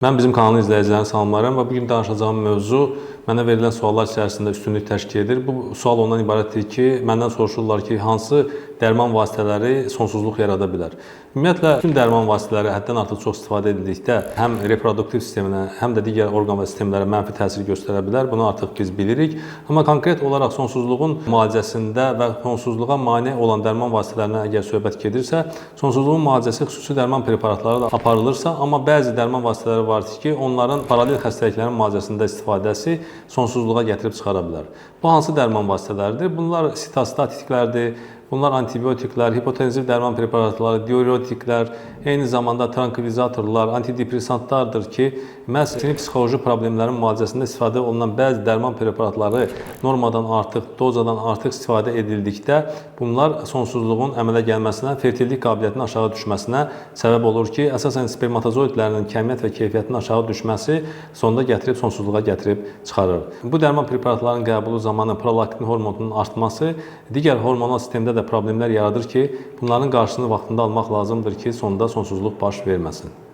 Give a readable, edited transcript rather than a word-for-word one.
Mən bizim kanalın izləyicilərini salamlayıram və bugün danışacağım mövzu mənə verilən suallar içərisində üstünlük təşkil edir. Bu sual ondan ibarətdir ki, məndən soruşurlar ki, hansı dərman vasitələri sonsuzluq yarada bilər? Ümumiyyətlə, bütün dərman vasitələri həddən artıq çox istifadə edildikdə həm reproduktiv sisteminə, həm də digər orqan və sistemlərə mənfi təsir göstərə bilər. Bunu artıq biz bilirik. Amma konkret olaraq sonsuzluğun müalicəsində və sonsuzluğa mane olan dərman vasitələrinə əgər söhbət gedirsə, sonsuzluğun müalicəsi xüsusi dərman preparatları da aparılırsa, amma bəzi dərman vasitələri vardır ki, onların paralel xəstəliklərin müalicəsində istifadəsi sonsuzluğa gətirib çıxara bilər. Bu hansı dərman vasitələridir? Bunlar sitostatiklərdir, bunlar antibiotiklər, hipotenziv dərman preparatları, diuretiklər, eyni zamanda trankvilizatorlar, antidepressantlardır ki, məhz psixoloji problemlərin müalicəsində istifadə olunan bəzi dərman preparatları normadan artıq, dozadan artıq istifadə edildikdə bunlar sonsuzluğun əmələ gəlməsinə, fertillik qabiliyyətinin aşağı düşməsinə səbəb olur ki, əsasən spermatozoidlərinin kəmiyyət və keyfiyyətinin aşağı düşməsi sonda gətirib sonsuzluğa gətirib çıxarır. Bu dərman preparatlarının qəbulu zamanı prolaktin hormonunun artması digər hormonal sistemdə də problemlər yaradır ki, bunların qarşısını vaxtında almaq lazımdır ki, sonda sonsuzluq baş verməsin.